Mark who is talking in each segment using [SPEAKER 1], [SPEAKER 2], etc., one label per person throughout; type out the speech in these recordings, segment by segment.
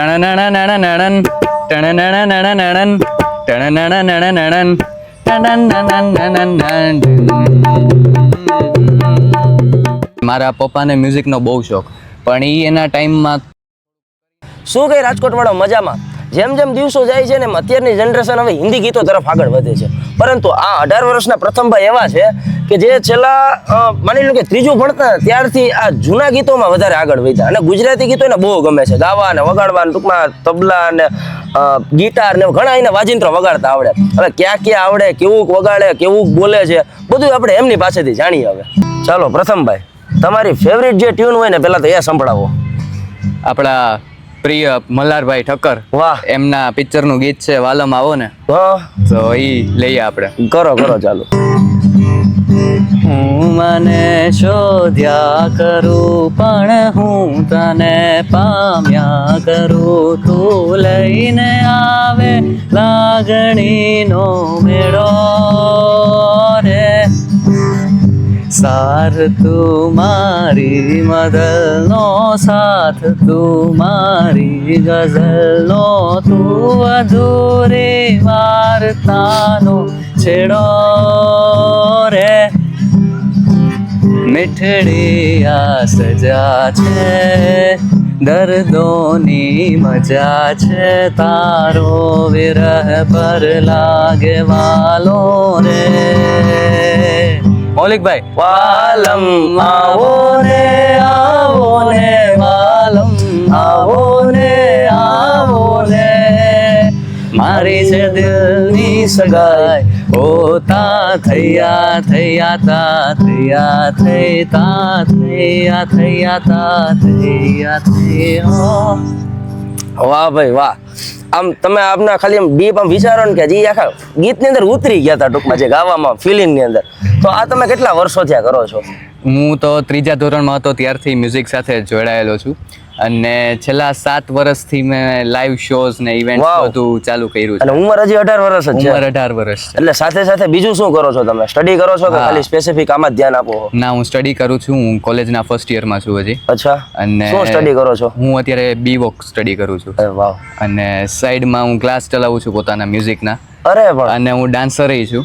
[SPEAKER 1] મારા પપ્પાને મ્યુઝિકનો બહુ શોખ, પણ એ એના ટાઈમમાં
[SPEAKER 2] શું કઈ રાજકોટ વાળો મજામાં? જેમ જેમ દિવસો જાય છે ને અત્યારની જનરેશન હવે હિન્દી ગીતો તરફ આગળ વધે છે, પરંતુ આ 18 વર્ષના પ્રથમભાઈ એવા છે કે જે છેલ્લા માની લો કે ત્રીજું ભણતા ત્યારથી આ જૂના ગીતોમાં વધારે આગળ વધ્યા અને ગુજરાતી ગીતો એને બહુ ગમે છે ગાવા અને વગાડવા, ટૂંકમાં તબલા અને ગિટાર ને ઘણા એને વાજિંત્રો વગાડતા આવડે. હવે ક્યાં ક્યાં આવડે, કેવું વગાડે, કેવું બોલે છે, બધું આપણે એમની પાસેથી જાણીએ. હવે ચાલો પ્રથમભાઈ, તમારી ફેવરિટ જે ટ્યુન હોય ને પેલા તો એ સંભળાવો.
[SPEAKER 1] આપણા પ્રિય મલ્હારભાઈ ઠક્કર,
[SPEAKER 2] વાહ,
[SPEAKER 1] એમના પિક્ચરનું ગીત છે વાલમ આવો ને, તો ઈ લઈએ આપણે.
[SPEAKER 2] કરો ચાલો.
[SPEAKER 1] હું મને શોધ્યા કરું પણ હું તને પામ્યા કરું, તું લઈને આવે લાગણીનો મેળો રે, સાર તું મારી મદલનો સાથ, તું મારી ગઝલનો, તું અધૂરી વાર્તાનો છેડો રે, મીઠડી આ સજા છે, દર્દોની મજા છે, તારો વિરહ પર લાગે વાલો રે. મૌલિકભાઈ, વાલમ આવો ને વાલમ આવો ને, મારી છે દિલની સગાઈ, ઓ તા થયા તા થયા થયા.
[SPEAKER 2] વાહ ભાઈ વાહ. આમ તમે આપના ખાલી આમ ડીપ આમ વિચારો ને કે જે આખા ગીતની અંદર ઉતરી ગયા હતા ટૂંકમાં જે ગાવામાં ફિલિંગ ની અંદર. તો આ તમે કેટલા વર્ષો થયા કરો છો?
[SPEAKER 1] હું તો 3જા ધોરણમાં હતો ત્યારથી મ્યુઝિક સાથે જોડાયેલો છું, અને છેલ્લા 7 વર્ષથી મેં લાઈવ શોઝ ને ઇવેન્ટ બધું ચાલુ કર્યું છે.
[SPEAKER 2] અને ઉંમર હજી 18 વર્ષ જ છે?
[SPEAKER 1] ઉંમર 18 વર્ષ છે.
[SPEAKER 2] એટલે સાથે સાથે બીજું શું કરો છો તમે? સ્ટડી કરો છો કે ખાલી સ્પેસિફિક આમાં જ ધ્યાન આપો?
[SPEAKER 1] ના, હું સ્ટડી કરું છું. હું કોલેજના ફર્સ્ટ યરમાં છું હજી.
[SPEAKER 2] અચ્છા,
[SPEAKER 1] અને
[SPEAKER 2] શું સ્ટડી કરો છો?
[SPEAKER 1] હું અત્યારે બીવોક સ્ટડી કરું છું.
[SPEAKER 2] અરે વાહ.
[SPEAKER 1] અને સાઈડમાં હું ક્લાસ ચલાવું છું પોતાના મ્યુઝિકના.
[SPEAKER 2] અરે પણ.
[SPEAKER 1] અને હું ડાન્સર છું,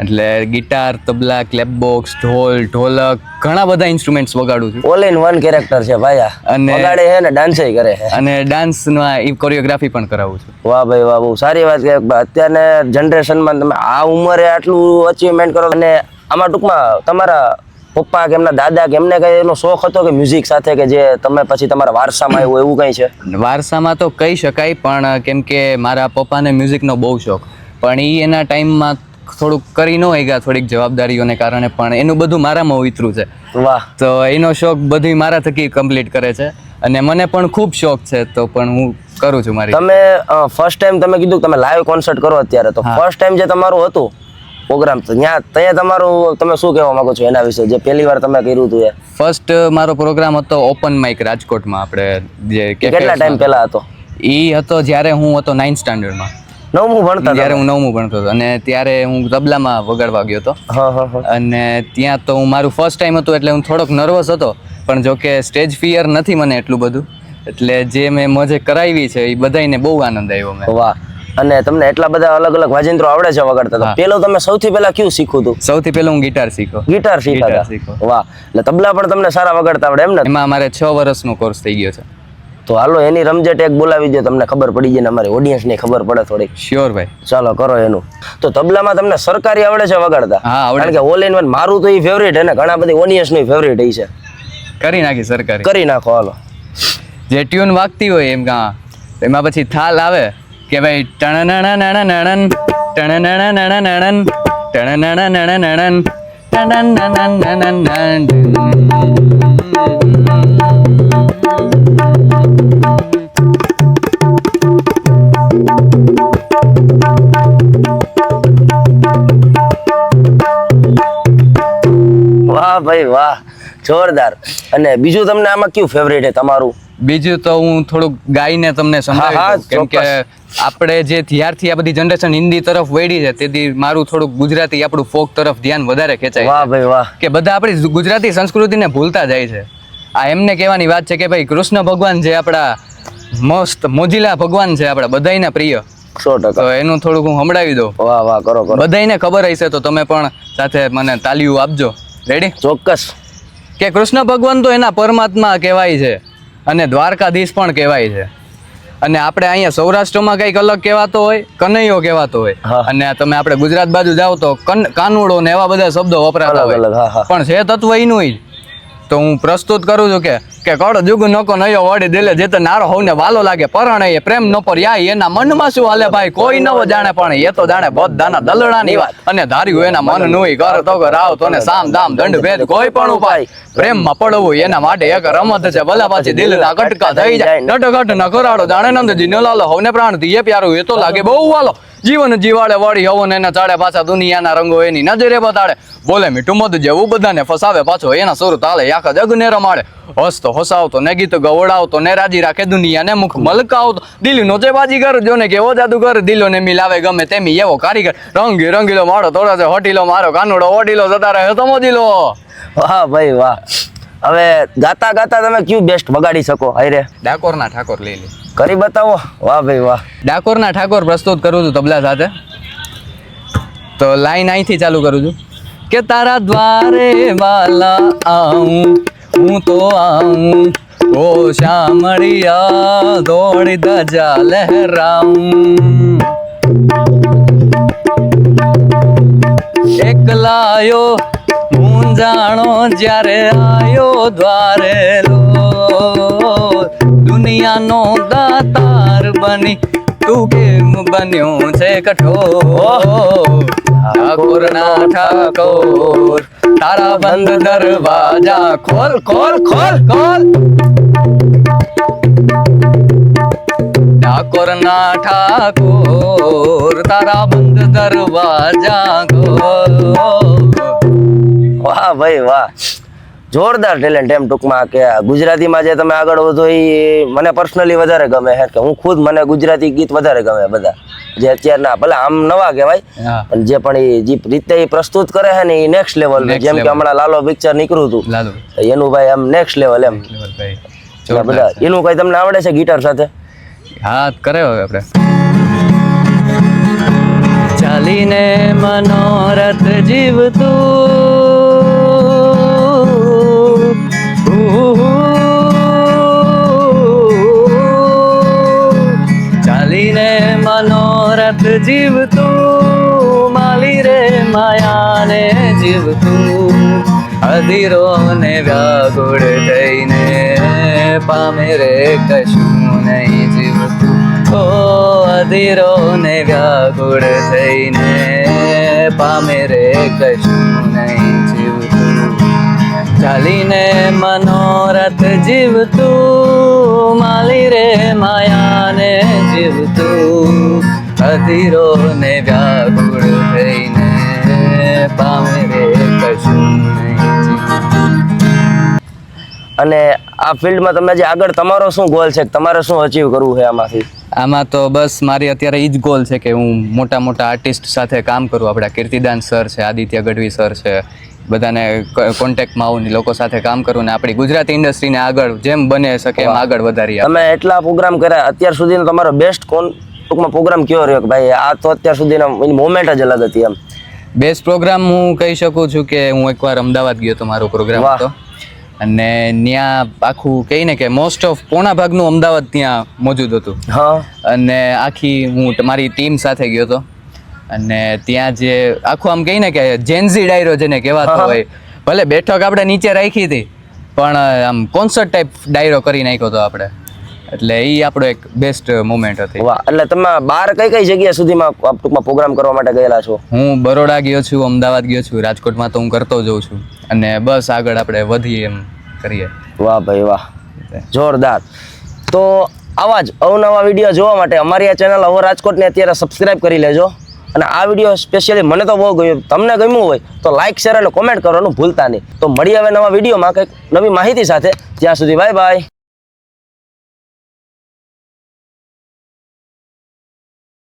[SPEAKER 1] એટલે ગિટાર, તબલા, ક્લેપબોક્સ, ઢોલ, ઢોલક, ઘણા બધા ઇન્સ્ટ્રુમેન્ટ્સ વગાડું છું.
[SPEAKER 2] ઓલ ઇન વન કેરેક્ટર છે ભાઈ. અને વગાડે છે ને ડાન્સય કરે છે.
[SPEAKER 1] અને ડાન્સમાં કોરિયોગ્રાફી પણ કરાવું છું.
[SPEAKER 2] વાહ ભાઈ વાહ, બહુ સારી વાત કે અત્યારના જનરેશનમાં તમે આ ઉંમરે આટલું અચીવમેન્ટ કરો. અને આમાં ટૂંકમાં તમારા પપ્પા કે એમના દાદા કે એમને કઈ એનો શોખ હતો કે મ્યુઝિક સાથે, કે જે તમે પછી તમારા વારસામાં આવ્યું એવું કઈ છે?
[SPEAKER 1] વારસામાં તો કહી શકાય, પણ કેમ કે મારા પપ્પાને મ્યુઝિકનો બહુ શોખ, પણ એ એના ટાઈમમાં થોડુંક કરી ન હોય ગયા, થોડીક જવાબદારીઓને કારણે, પણ એનું બધું મારામાં ઉતર્યું છે.
[SPEAKER 2] વાહ. તો
[SPEAKER 1] એનો શોખ બધું મારા થકી કમ્પ્લીટ કરે છે, અને મને પણ ખૂબ શોખ છે, તો પણ હું કરું છું મારી.
[SPEAKER 2] તમે ફર્સ્ટ ટાઈમ તમે કીધું તમે લાઈવ કોન્સર્ટ કરો અત્યારે, તો ફર્સ્ટ ટાઈમ જે તમારું હતું પ્રોગ્રામ, ત્યાં તમારું તમે શું કહેવા માંગો છો એના વિશે, જે પહેલી વાર તમે કર્યું હતું? એ
[SPEAKER 1] ફર્સ્ટ મારો પ્રોગ્રામ હતો ઓપન માઇક રાજકોટમાં. આપણે જે
[SPEAKER 2] કેટલા ટાઈમ પહેલા હતો?
[SPEAKER 1] એ હતો જ્યારે હું હતો 9th સ્ટાન્ડર્ડમાં.
[SPEAKER 2] 9મું ભણતા?
[SPEAKER 1] જ્યારે હું 9મું ભણતો હતો, અને ત્યારે હું તબલામાં વગાડવા ગયો હતો. અને ત્યાં તો હું મારું ફર્સ્ટ ટાઈમ હતું, એટલે હું થોડોક નર્વસ હતો, પણ જો કે સ્ટેજ ફિયર નથી મને એટલું બધું, એટલે જે મેં મજે કરાવી છે એ બધાને બહુ આનંદ આવ્યો મેં.
[SPEAKER 2] વાહ. અને તમને એટલા બધા અલગ અલગ વાજિંત્રો આવડે છે વગાડતા, તો પેલો તમે સૌથી પહેલા કયું શીખ્યું હતું?
[SPEAKER 1] સૌથી પહેલા હું ગિટાર શીખ્યો.
[SPEAKER 2] ગિટાર શીખ્યા? વાહ. એટલે તબલા પણ તમને સારા વગાડતા આવડે એમ ને?
[SPEAKER 1] એમાં મારે 6 વર્ષનો કોર્સ થઈ ગયો છે.
[SPEAKER 2] તો હાલો એની રમઝટ એક બોલાવી દો, તમને ખબર પડી જાય ને અમારી ઓડિયન્સ ને ખબર પડે થોડીક.
[SPEAKER 1] શ્યોર ભાઈ.
[SPEAKER 2] ચાલો કરો એનું. તો તબલામાં તમને સરકારી આવડે છે વગાડતા?
[SPEAKER 1] હા, આવડે.
[SPEAKER 2] કારણ કે ઓલ ઇન વન મારું તો એ ફેવરિટ છે ને, ઘણા બધી ઓડિયન્સ ની ફેવરિટ છે.
[SPEAKER 1] કરી નાખી સરકારી. કરી
[SPEAKER 2] નાખો હાલો.
[SPEAKER 1] જે ટ્યુન વાગતી હોય એમ એમાં પછી થાલ આવે કે ભાઈ ટણનણનણનણન ટણનણનણનણન ટણનણનણનણન ટણનણનણનણન.
[SPEAKER 2] વાહ ભાઈ વાહ, જોરદાર. અને બીજું તમને આમાં કયું ફેવરિટ છે તમારું?
[SPEAKER 1] બીજું તો હું થોડુંક ગાઈને તમને સમજાવું, કેમ કે આપણે જે ત્યારથી આ બધી જનરેશન હિન્દી તરફ વળી છે, તેથી મારું થોડુંક ગુજરાતી આપણું ફોક તરફ ધ્યાન વધારે ખેંચાય.
[SPEAKER 2] વાહ ભાઈ વાહ.
[SPEAKER 1] કે બધા આપણી ગુજરાતી સંસ્કૃતિને ભૂલતા જાય છે. આ એમને કહેવાની વાત છે કે ભાઈ કૃષ્ણ ભગવાન જે આપણા મસ્ત મોજીલા ભગવાન છે આપણા બધાયના પ્રિય.
[SPEAKER 2] 100%.
[SPEAKER 1] તો એનું થોડુંક હું સંભળાવી દઉં.
[SPEAKER 2] વાહ વાહ, કરો કરો.
[SPEAKER 1] બધાયને ખબર હશે તો તમે પણ સાથે મને તાલીઓ આપજો. રેડી?
[SPEAKER 2] ચોક્કસ.
[SPEAKER 1] કે કૃષ્ણ ભગવાન તો એના પરમાત્મા કહેવાય છે અને દ્વારકાધીશ પણ કહેવાય છે. અને આપણે અહીંયા સૌરાષ્ટ્રમાં કંઈક અલગ કહેવાતો હોય, કનૈયો કહેવાતો હોય.
[SPEAKER 2] હા.
[SPEAKER 1] અને તમે આપણે ગુજરાત બાજુ જાઓ તો કાનુડો ને એવા બધા શબ્દો વપરાતા
[SPEAKER 2] અલગ અલગ, હા,
[SPEAKER 1] હોય.
[SPEAKER 2] હા.
[SPEAKER 1] પણ છે તત્વ એનું જ. તો હું પ્રસ્તુત કરું છું કે કળ જુગ નકો નયો વડી દિલે જેતે નારો હોને વાલો લાગે પરણે એ પ્રેમ નો પર યાય એના મનમાં શું હાલે ભાઈ કોઈ નવો જાણે પણ એ તો જાણે બધાના દલડાની વાત અને ધાર્યું એના મન નુઈ કર તો રાવ તો ને સામ દામ દંડ ભેદ કોઈ પણ ઉપાય પ્રેમમાં પડવું એના માટે એક રમત છે ભલા પાછી દિલના કટકા થઈ જાય નટઘટ ન કરાડો જાણે નંદજી ન લાલો હોને પ્રાણ થી એ પ્યારું એ તો લાગે બહુ વાલો જીવન જીવાડે વળી હવન એના ચાડે પાછા દુનિયાના રંગો એની નજરે બતાડે બોલે મીઠું મધ જેવું બધાને ફસાવે પાછો એના સુર તાલે આખા જગને રમાડે હસતો હસાવતો ને ગીત ગવડાવતો ને રાજી રાખે દુનિયાને મુખ મલકાવતો દિલનો જે બાજીગર જોને કેવો જાદુગર દિલોને મિલાવે ગમે તેમી એવો કારીગર રંગી રંગીલો મારો થોડા છે હોટીલો મારો કાનુડો ઓટીલો જતા રહે તો મોજીલો.
[SPEAKER 2] વાહ ભાઈ વાહ. હવે ગાતા ગાતા તમે કયું બેસ્ટ વગાડી શકો? હાયરે
[SPEAKER 1] ડાકોરના ઠાકોર લઈ લે.
[SPEAKER 2] કરી બતાવો. વાહ ભાઈ વાહ.
[SPEAKER 1] ડાકોરના ઠાકોર પ્રસ્તુત કરું છું તબલા સાથે. તો લાઈન અહીંથી ચાલુ કરું છું કે તારા દ્વારે વાલા આવું હું તો આવું ઓ શામળિયા દોડી ધજા લહેરાઉં એકલાયો મૂંઝાણો જ્યારે આયો દ્વારે લો દુનિયાનો દાતાર બની તું કેમ બન્યો છે કઠોર ઠાકોર ના ઠાકોર તારા બંધ દરવાજા ખોલ ખોલ ખોલ ખોલ ઠાકોર ના ઠાકોર તારા બંધ દરવાજા ખોલ.
[SPEAKER 2] વાહ ભાઈ વાહ. જોરદાર ટેલેન્ટ એમ ટૂંકમાં કે ગુજરાતીમાં જે તમે આગળ વધો એ મને પર્સનલી વધારે ગમે છે કે હું ખુદ મને ગુજરાતી ગીત વધારે ગમે બધા જે અત્યારના ભલે આમ નવા કહેવાય પણ જે પણ એ જે રીતે એ પ્રસ્તુત કરે છે ને એ નેક્સ્ટ લેવલ જેમ કે હમણાં લાલો પિક્ચર નીકળ્યું હતું એનું ભાઈ આમ નેક્સ્ટ લેવલ એમ બધા એનું કઈ તમને આવડે છે ગિટાર સાથે?
[SPEAKER 1] હા કરે હવે આપણે ચાલીને મનોરથ જીવતું ચાલીને મનોરથ જીવતું માલી રે માયાને જીવતું અધીરો ને વ્યાકુળ થઈને પામે રે કશું નહીં જીવતું ઓ અધીરો ને વ્યાકુળ થઈને પામે રે કશું નહીં જીવતું ચાલીને મનોરથ જીવતું માલી રે માયાને જીવતું અધીરો ને વ્યાકુળ થઈને પામે રે કશું નહીં જીવતું.
[SPEAKER 2] અને આ ફિલ્ડમાં તમે જે આગળ તમારો શું ગોલ છે? તમારે શું અચીવ કરવું છે આમાંથી?
[SPEAKER 1] આમાં તો બસ મારી અત્યારે એ જ ગોલ છે કે હું મોટા મોટા આર્ટિસ્ટ સાથે કામ કરું. આપણા કીર્તિદાન સર છે, આદિત્ય ગઢવી સર છે, બધાને કોન્ટેક્ટમાં આવું ને લોકો સાથે કામ કરું ને આપણી ગુજરાતી ઇન્ડસ્ટ્રીને આગળ જેમ બને શકે એમ આગળ વધારીએ.
[SPEAKER 2] તમે એટલા પ્રોગ્રામ કર્યા અત્યાર સુધીનો તમારો બેસ્ટ ટૂંકમાં પ્રોગ્રામ કયો રહ્યો કે ભાઈ આ તો અત્યાર સુધીનો એની મોમેન્ટ જ અલગ હતી એમ?
[SPEAKER 1] બેસ્ટ પ્રોગ્રામ હું કહી શકું છું કે હું એકવાર અમદાવાદ ગયો હતો, મારો પ્રોગ્રામ હતો અને ત્યાં આખું કહીને કે મોસ્ટ ઓફ પોણા ભાગનું અમદાવાદ ત્યાં મોજૂદ હતું.
[SPEAKER 2] હા.
[SPEAKER 1] અને આખી હું મારી ટીમ સાથે ગયો હતો અને ત્યાં જે આખું આમ કહીને કે જેન્ઝી ડાયરો જેને કહેવાતો હોય ભલે બેઠક આપણે નીચે રાખી હતી પણ આમ કોન્સર્ટ ટાઈપ ડાયરો કરી નાખ્યો હતો આપણે એટલે એ આપણો એક બેસ્ટ મોમેન્ટ હતી.
[SPEAKER 2] વાહ. એટલે તમે બહાર કઈ કઈ જગ્યા સુધીમાં ટૂંકમાં પ્રોગ્રામ કરવા માટે ગયેલા છો?
[SPEAKER 1] હું બરોડા ગયો છું, અમદાવાદ ગયો છું, રાજકોટમાં તો હું કરતો જઉં છું અને બસ આગળ આપણે વધીએ એમ કરીએ.
[SPEAKER 2] વાહ ભાઈ વાહ, જોરદાર. તો આવા જ અવનવા વિડીયો જોવા માટે અમારી આ ચેનલ અવર રાજકોટને અત્યારે સબસ્ક્રાઇબ કરી લેજો અને આ વિડીયો સ્પેશિયલી મને તો બહુ ગમ્યો. તમને ગમ્યું હોય તો લાઇક શેર અને કોમેન્ટ કરવાનું ભૂલતા નહીં. તો મળીએ હવે નવા વિડીયોમાં કંઈક નવી માહિતી સાથે. ત્યાં સુધી બાય બાય.